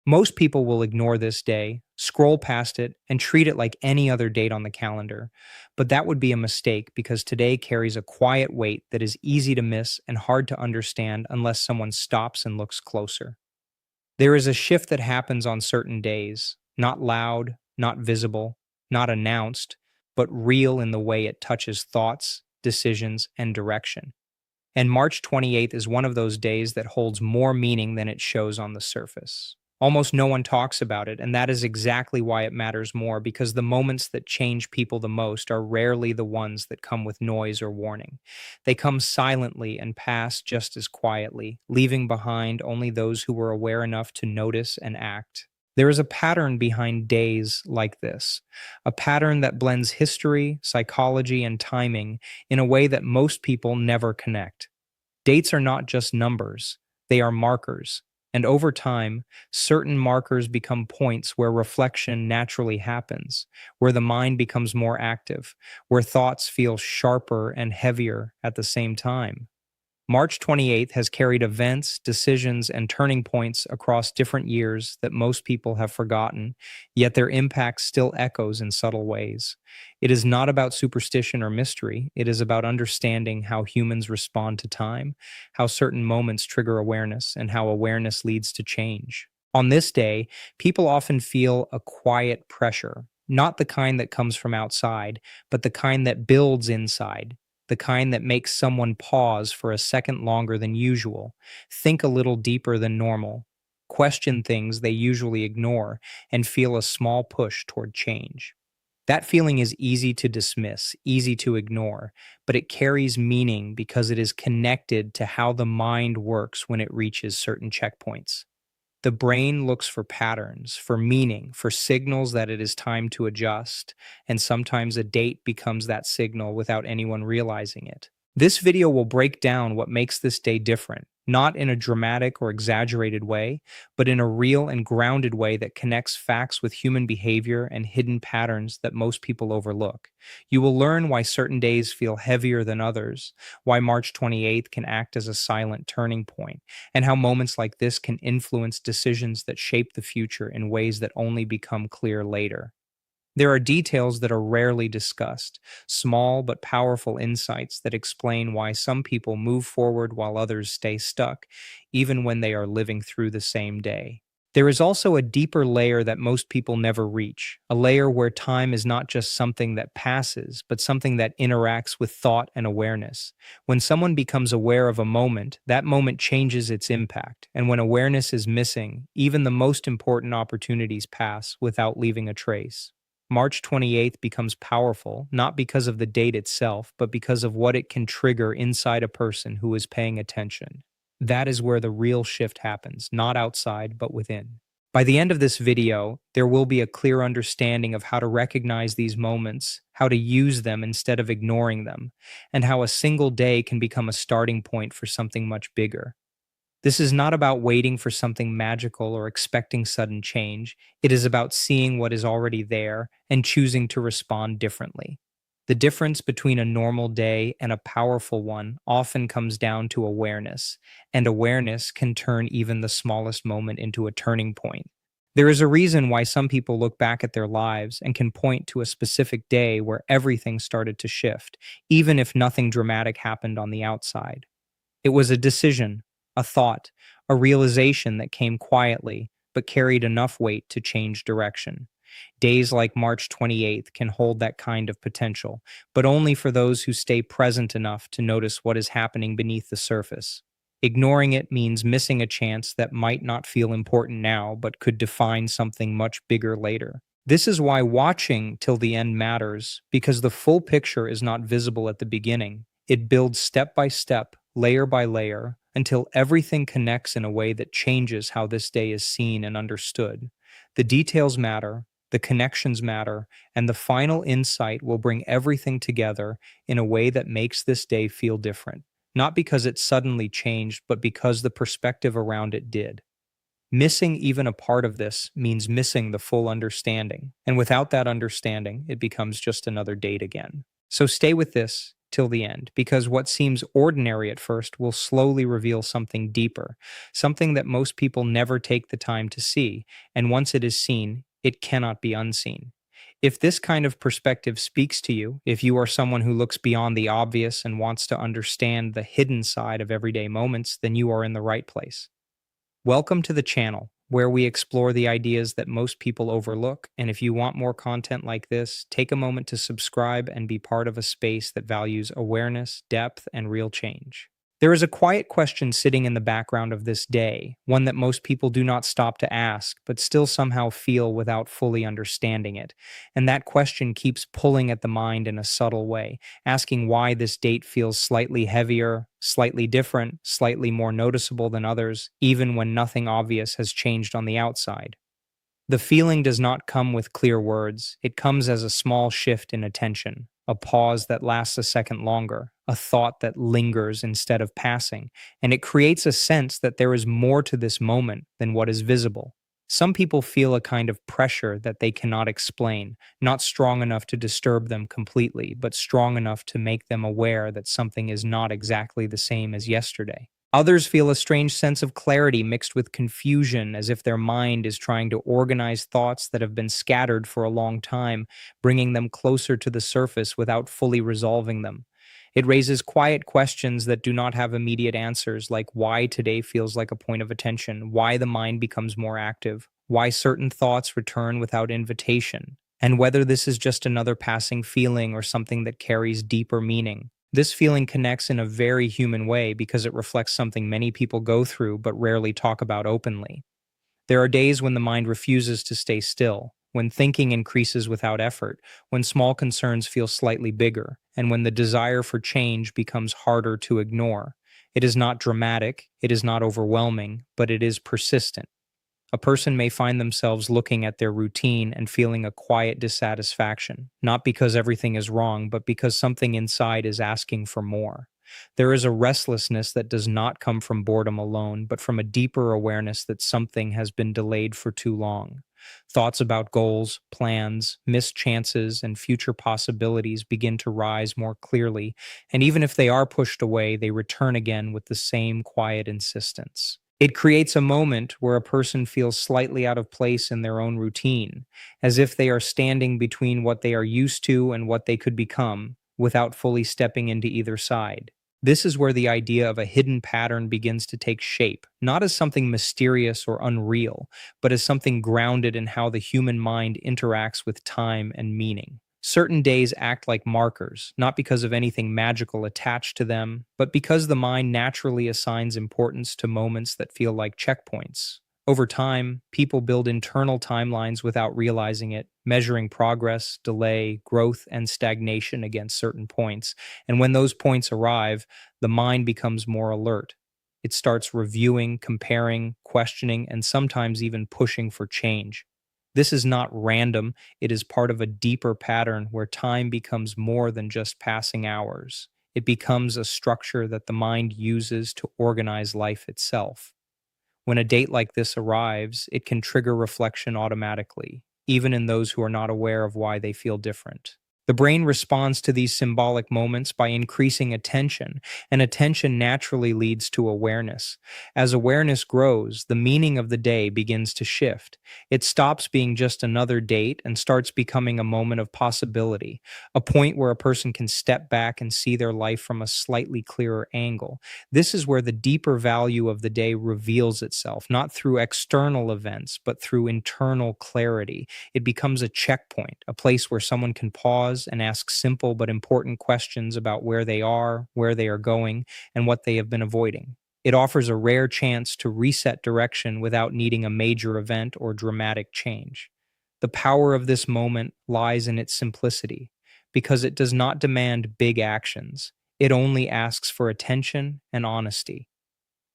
Most people will ignore this day, scroll past it, and treat it like any other date on the calendar. But that would be a mistake because today carries a quiet weight that is easy to miss and hard to understand unless someone stops and looks closer. There is a shift that happens on certain days, not loud, not visible, not announced, but real in the way it touches thoughts, decisions, and direction. And March 28th is one of those days that holds more meaning than it shows on the surface. Almost no one talks about it, and that is exactly why it matters more because the moments that change people the most are rarely the ones that come with noise or warning. They come silently and pass just as quietly, leaving behind only those who were aware enough to notice and act. There is a pattern behind days like this, a pattern that blends history, psychology, and timing in a way that most people never connect. Dates are not just numbers, they are markers. And over time, certain markers become points where reflection naturally happens, where the mind becomes more active, where thoughts feel sharper and heavier at the same time. March 28th has carried events, decisions, and turning points across different years that most people have forgotten, yet their impact still echoes in subtle ways. It is not about superstition or mystery, it is about understanding how humans respond to time, how certain moments trigger awareness, and how awareness leads to change. On this day, people often feel a quiet pressure, not the kind that comes from outside, but the kind that builds inside, the kind that makes someone pause for a second longer than usual, think a little deeper than normal, question things they usually ignore, and feel a small push toward change. That feeling is easy to dismiss, easy to ignore, but it carries meaning because it is connected to how the mind works when it reaches certain checkpoints. The brain looks for patterns, for meaning, for signals that it is time to adjust, and sometimes a date becomes that signal without anyone realizing it. This video will break down what makes this day different, not in a dramatic or exaggerated way, but in a real and grounded way that connects facts with human behavior and hidden patterns that most people overlook. You will learn why certain days feel heavier than others, why March 28th can act as a silent turning point, and how moments like this can influence decisions that shape the future in ways that only become clear later. There are details that are rarely discussed, small but powerful insights that explain why some people move forward while others stay stuck, even when they are living through the same day. There is also a deeper layer that most people never reach, a layer where time is not just something that passes, but something that interacts with thought and awareness. When someone becomes aware of a moment, that moment changes its impact, and when awareness is missing, even the most important opportunities pass without leaving a trace. March 28th becomes powerful not because of the date itself, but because of what it can trigger inside a person who is paying attention. That is where the real shift happens, not outside, but within. By the end of this video, there will be a clear understanding of how to recognize these moments, how to use them instead of ignoring them, and how a single day can become a starting point for something much bigger. This is not about waiting for something magical or expecting sudden change. It is about seeing what is already there and choosing to respond differently. The difference between a normal day and a powerful one often comes down to awareness, and awareness can turn even the smallest moment into a turning point. There is a reason why some people look back at their lives and can point to a specific day where everything started to shift, even if nothing dramatic happened on the outside. It was a decision, a thought, a realization that came quietly but carried enough weight to change direction. Days like March 28th can hold that kind of potential, but only for those who stay present enough to notice what is happening beneath the surface. Ignoring it means missing a chance that might not feel important now but could define something much bigger later. This is why watching till the end matters, because the full picture is not visible at the beginning. It builds step by step, layer by layer, until everything connects in a way that changes how this day is seen and understood. The details matter, the connections matter, and the final insight will bring everything together in a way that makes this day feel different. Not because it suddenly changed, but because the perspective around it did. Missing even a part of this means missing the full understanding. And without that understanding, it becomes just another date again. So stay with this. till the end, because what seems ordinary at first will slowly reveal something deeper, something that most people never take the time to see, and once it is seen, it cannot be unseen. If this kind of perspective speaks to you, if you are someone who looks beyond the obvious and wants to understand the hidden side of everyday moments, then you are in the right place. Welcome to the channel, where we explore the ideas that most people overlook. And if you want more content like this, take a moment to subscribe and be part of a space that values awareness, depth, and real change. There is a quiet question sitting in the background of this day, one that most people do not stop to ask, but still somehow feel without fully understanding it. And that question keeps pulling at the mind in a subtle way, asking why this date feels slightly heavier, slightly different, slightly more noticeable than others, even when nothing obvious has changed on the outside. The feeling does not come with clear words. It comes as a small shift in attention, a pause that lasts a second longer, a thought that lingers instead of passing, and it creates a sense that there is more to this moment than what is visible. Some people feel a kind of pressure that they cannot explain, not strong enough to disturb them completely, but strong enough to make them aware that something is not exactly the same as yesterday. Others feel a strange sense of clarity mixed with confusion, as if their mind is trying to organize thoughts that have been scattered for a long time, bringing them closer to the surface without fully resolving them. It raises quiet questions that do not have immediate answers, like why today feels like a point of attention, why the mind becomes more active, why certain thoughts return without invitation, and whether this is just another passing feeling or something that carries deeper meaning. This feeling connects in a very human way because it reflects something many people go through but rarely talk about openly. There are days when the mind refuses to stay still, when thinking increases without effort, when small concerns feel slightly bigger, and when the desire for change becomes harder to ignore. It is not dramatic, it is not overwhelming, but it is persistent. A person may find themselves looking at their routine and feeling a quiet dissatisfaction, not because everything is wrong, but because something inside is asking for more. There is a restlessness that does not come from boredom alone, but from a deeper awareness that something has been delayed for too long. Thoughts about goals, plans, missed chances, and future possibilities begin to rise more clearly, and even if they are pushed away, they return again with the same quiet insistence. It creates a moment where a person feels slightly out of place in their own routine, as if they are standing between what they are used to and what they could become, without fully stepping into either side. This is where the idea of a hidden pattern begins to take shape, not as something mysterious or unreal, but as something grounded in how the human mind interacts with time and meaning. Certain days act like markers, not because of anything magical attached to them, but because the mind naturally assigns importance to moments that feel like checkpoints. Over time, people build internal timelines without realizing it, measuring progress, delay, growth, and stagnation against certain points. And when those points arrive, the mind becomes more alert. It starts reviewing, comparing, questioning, and sometimes even pushing for change. This is not random, it is part of a deeper pattern where time becomes more than just passing hours. It becomes a structure that the mind uses to organize life itself. When a date like this arrives, it can trigger reflection automatically, even in those who are not aware of why they feel different. The brain responds to these symbolic moments by increasing attention, and attention naturally leads to awareness. As awareness grows, the meaning of the day begins to shift. It stops being just another date and starts becoming a moment of possibility, a point where a person can step back and see their life from a slightly clearer angle. This is where the deeper value of the day reveals itself, not through external events, but through internal clarity. It becomes a checkpoint, a place where someone can pause and ask simple but important questions about where they are, where they are going, and what they have been avoiding. It offers a rare chance to reset direction without needing a major event or dramatic change. The power of this moment lies in its simplicity, because it does not demand big actions. It only asks for attention and honesty.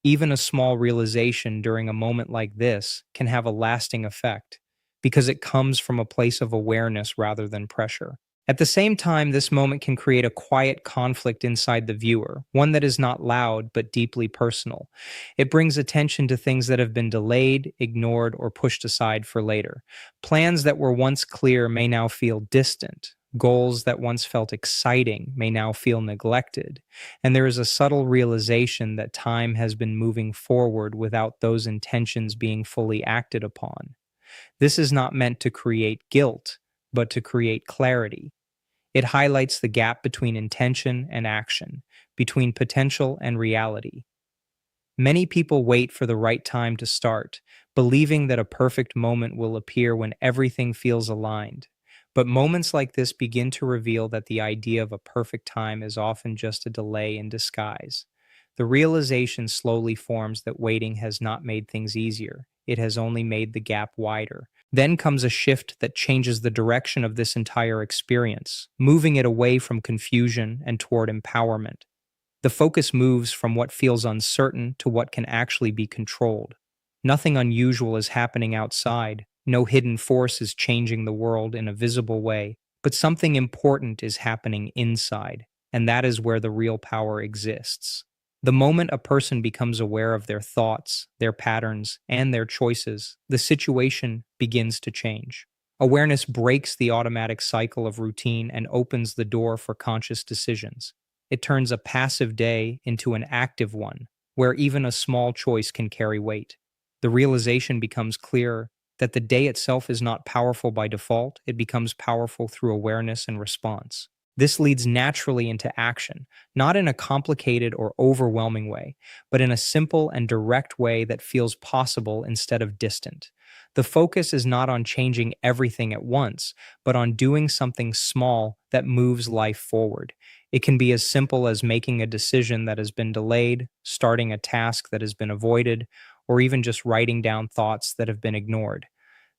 Even a small realization during a moment like this can have a lasting effect because it comes from a place of awareness rather than pressure. At the same time, this moment can create a quiet conflict inside the viewer, one that is not loud but deeply personal. It brings attention to things that have been delayed, ignored, or pushed aside for later. Plans that were once clear may now feel distant, Goals that once felt exciting may now feel neglected, and there is a subtle realization that time has been moving forward without those intentions being fully acted upon. This is not meant to create guilt, but to create clarity. It highlights the gap between intention and action, between potential and reality. Many people wait for the right time to start, believing that a perfect moment will appear when everything feels aligned. But moments like this begin to reveal that the idea of a perfect time is often just a delay in disguise. The realization slowly forms that waiting has not made things easier, it has only made the gap wider. Then comes a shift that changes the direction of this entire experience, moving it away from confusion and toward empowerment. The focus moves from what feels uncertain to what can actually be controlled. Nothing unusual is happening outside. No hidden force is changing the world in a visible way, but something important is happening inside, and that is where the real power exists. The moment a person becomes aware of their thoughts, their patterns, and their choices, the situation begins to change. Awareness breaks the automatic cycle of routine and opens the door for conscious decisions. It turns a passive day into an active one, where even a small choice can carry weight. The realization becomes clearer that the day itself is not powerful by default, it becomes powerful through awareness and response. This leads naturally into action, not in a complicated or overwhelming way, but in a simple and direct way that feels possible instead of distant. The focus is not on changing everything at once, but on doing something small that moves life forward. It can be as simple as making a decision that has been delayed, starting a task that has been avoided, or even just writing down thoughts that have been ignored.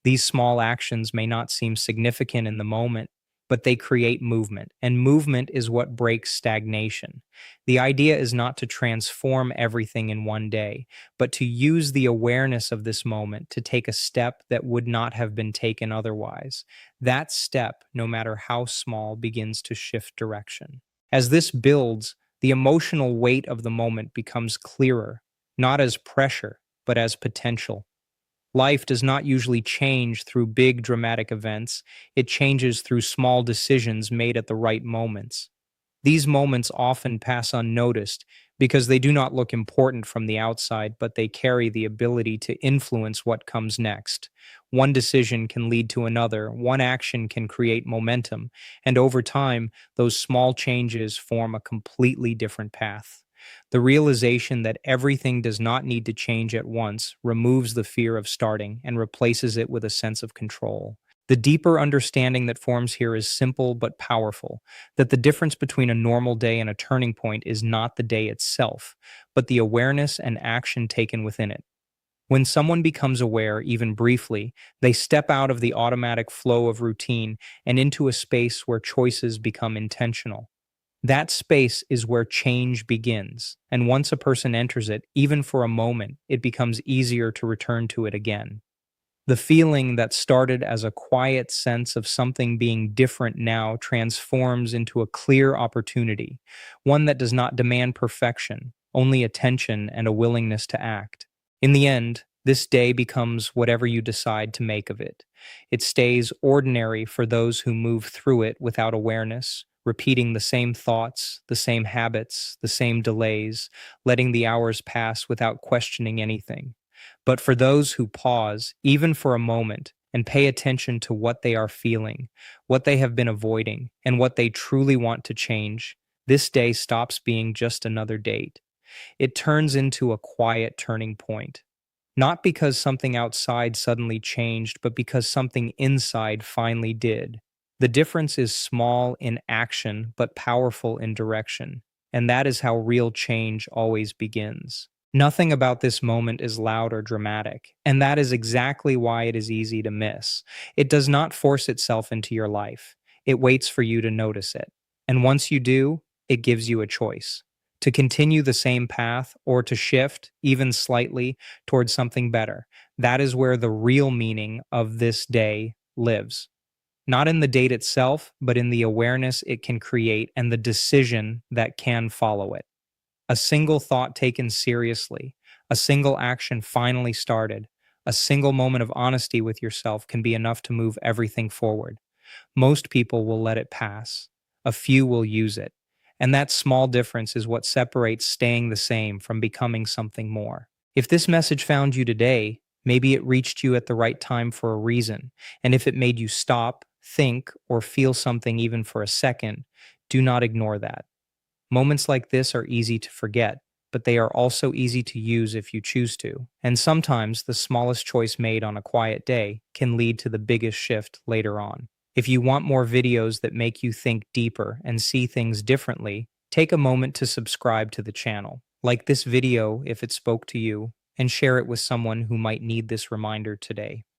These small actions may not seem significant in the moment, but they create movement, and movement is what breaks stagnation. The idea is not to transform everything in one day, but to use the awareness of this moment to take a step that would not have been taken otherwise. That step, no matter how small, begins to shift direction. As this builds, the emotional weight of the moment becomes clearer, not as pressure, but as potential. Life does not usually change through big dramatic events, it changes through small decisions made at the right moments. These moments often pass unnoticed because they do not look important from the outside, but they carry the ability to influence what comes next. One decision can lead to another, one action can create momentum, and over time, those small changes form a completely different path. The realization that everything does not need to change at once removes the fear of starting and replaces it with a sense of control. The deeper understanding that forms here is simple but powerful, that the difference between a normal day and a turning point is not the day itself, but the awareness and action taken within it. When someone becomes aware, even briefly, they step out of the automatic flow of routine and into a space where choices become intentional. That space is where change begins, and once a person enters it, even for a moment, it becomes easier to return to it again. The feeling that started as a quiet sense of something being different now transforms into a clear opportunity, one that does not demand perfection, only attention and a willingness to act. In the end, this day becomes whatever you decide to make of it. It stays ordinary for those who move through it without awareness, repeating the same thoughts, the same habits, the same delays, letting the hours pass without questioning anything. But for those who pause, even for a moment, and pay attention to what they are feeling, what they have been avoiding, and what they truly want to change, this day stops being just another date. It turns into a quiet turning point. Not because something outside suddenly changed, but because something inside finally did. The difference is small in action, but powerful in direction. And that is how real change always begins. Nothing about this moment is loud or dramatic, and that is exactly why it is easy to miss. It does not force itself into your life, it waits for you to notice it. And once you do, it gives you a choice to continue the same path or to shift, even slightly, towards something better. That is where the real meaning of this day lives. Not in the date itself, but in the awareness it can create and the decision that can follow it. A single thought taken seriously, a single action finally started, a single moment of honesty with yourself can be enough to move everything forward. Most people will let it pass. A few will use it. And that small difference is what separates staying the same from becoming something more. If this message found you today, maybe it reached you at the right time for a reason. And if it made you stop, think, or feel something even for a second, do not ignore that. Moments like this are easy to forget, but they are also easy to use if you choose to. And sometimes the smallest choice made on a quiet day can lead to the biggest shift later on. If you want more videos that make you think deeper and see things differently, take a moment to subscribe to the channel. Like this video if it spoke to you, and share it with someone who might need this reminder today.